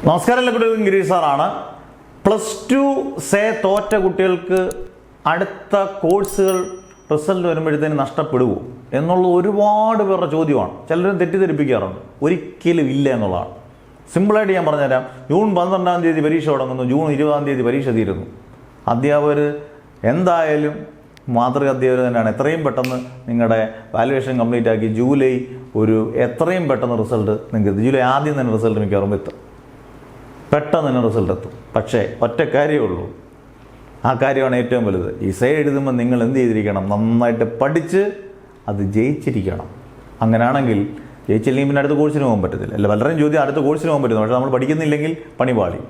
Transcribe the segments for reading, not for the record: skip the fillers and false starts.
നമസ്കാരം, എല്ലാ കുട്ടികൾക്കും ഗിരീഷ് സാറാണ്. +2 സേ തോറ്റ കുട്ടികൾക്ക് അടുത്ത കോഴ്സുകൾ റിസൾട്ട് വരുമ്പോഴത്തേന് നഷ്ടപ്പെടുമോ എന്നുള്ള ഒരുപാട് പേരുടെ ചോദ്യമാണ്. ചിലരും തെറ്റിദ്ധരിപ്പിക്കാറുണ്ട്. ഒരിക്കലും ഇല്ല എന്നുള്ളതാണ്. സിമ്പിളായിട്ട് ഞാൻ പറഞ്ഞുതരാം. ജൂൺ 12-ാം തീയതി പരീക്ഷ തുടങ്ങുന്നു, ജൂൺ 20-ാം തീയതി പരീക്ഷ തീരുന്നു. അധ്യാപകർ എന്തായാലും മാതൃക അധ്യാപകർ തന്നെയാണ്. എത്രയും പെട്ടെന്ന് നിങ്ങളുടെ വാല്യുവേഷൻ കംപ്ലീറ്റ് ആക്കി ജൂലൈ എത്രയും പെട്ടെന്ന് റിസൾട്ട് നിങ്ങൾക്ക് ജൂലൈ ആദ്യം തന്നെ റിസൾട്ട് മിക്കവാറും എത്തും. പെട്ടെന്ന് തന്നെ റിസൾട്ട് എത്തും. പക്ഷേ ഒറ്റ കാര്യമേ ഉള്ളൂ, ആ കാര്യമാണ് ഏറ്റവും വലുത്. ഈ സേ എഴുതുമ്പോൾ നിങ്ങൾ എന്ത് ചെയ്തിരിക്കണം? നന്നായിട്ട് പഠിച്ച് അത് ജയിച്ചിരിക്കണം. അങ്ങനെയാണെങ്കിൽ ജയിച്ചില്ലെങ്കിൽ പിന്നെ അടുത്ത കോഴ്സിന് പോകാൻ പറ്റത്തില്ല. അല്ല, പലരും ചോദ്യം അടുത്ത കോഴ്സിന് പോകാൻ പറ്റുന്നു. പക്ഷേ നമ്മൾ പഠിക്കുന്നില്ലെങ്കിൽ പണിപാളി.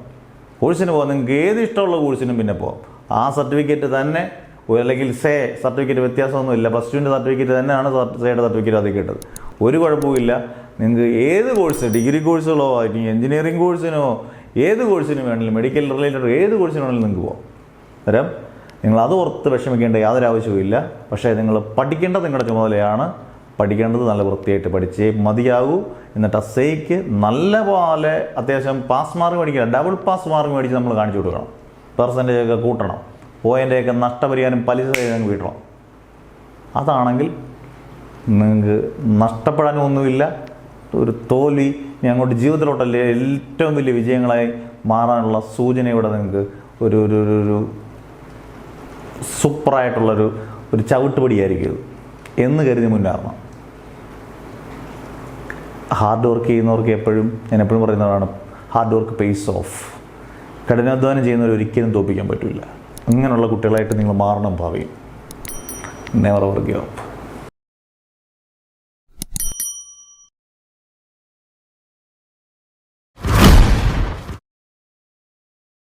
കോഴ്സിന് പോകാം, നിങ്ങൾക്ക് ഏത് ഇഷ്ടമുള്ള കോഴ്സിനും പിന്നെ പോകാം. ആ സർട്ടിഫിക്കറ്റ് തന്നെ, അല്ലെങ്കിൽ സേ സർട്ടിഫിക്കറ്റ് വ്യത്യാസമൊന്നുമില്ല. +2ൻ്റെ സർട്ടിഫിക്കറ്റ് തന്നെയാണ് സേയുടെ സർട്ടിഫിക്കറ്റ് അതിൽ കിട്ടുന്നത്. ഒരു കുഴപ്പമില്ല. നിങ്ങൾക്ക് ഏത് കോഴ്സ്, ഡിഗ്രി കോഴ്സുകളോ എഞ്ചിനീയറിംഗ് കോഴ്സിനോ ഏത് കോഴ്സിനും വേണമെങ്കിലും, മെഡിക്കൽ റിലേറ്റഡ് ഏത് കോഴ്സിന് വേണമെങ്കിലും നിങ്ങൾക്ക് പോകാം. അന്നേരം നിങ്ങൾ അത് ഓർത്ത് വിഷമിക്കേണ്ട യാതൊരു ആവശ്യവുമില്ല. പക്ഷേ നിങ്ങൾ പഠിക്കേണ്ടത് നിങ്ങളുടെ ചുമതലയാണ്. പഠിക്കേണ്ടത് നല്ല വൃത്തിയായിട്ട് പഠിച്ചേ മതിയാകൂ. എന്നിട്ട് ആ സേക്ക് നല്ല പോലെ അത്യാവശ്യം പാസ് മാർക്ക് മേടിക്കുക, ഡബിൾ പാസ് മാർക്ക് മേടിച്ച് നമ്മൾ കാണിച്ചു കൊടുക്കണം. പെർസെൻറ്റേജ് ഒക്കെ കൂട്ടണം. പോയിൻ്റെയൊക്കെ നഷ്ടപരിഹാരം പലിശ ഞങ്ങൾക്ക് വീട്ടണം. അതാണെങ്കിൽ നിങ്ങൾക്ക് നഷ്ടപ്പെടാനും ഒന്നുമില്ല. ഒരു തോൽവി അങ്ങോട്ട് ജീവിതത്തിലോട്ടല്ലേ ഏറ്റവും വലിയ വിജയങ്ങളായി മാറാനുള്ള സൂചന ഇവിടെ നിങ്ങൾക്ക് ഒരു സൂപ്പറായിട്ടുള്ളൊരു ചവിട്ടുപടിയായിരിക്കും എന്ന് കരുതി മുന്നേറണം. ഹാർഡ് വർക്ക് ചെയ്യുന്നവർക്ക് ഞാൻ എപ്പോഴും പറയുന്നതാണ്, ഹാർഡ് വർക്ക് പേസ് ഓഫ്. കഠിനാധ്വാനം ചെയ്യുന്നവർ ഒരിക്കലും തോൽപ്പിക്കാൻ പറ്റില്ല. അങ്ങനെയുള്ള കുട്ടികളായിട്ട് നിങ്ങൾ മാറണം ഭാവിയിൽ. Never ever give up.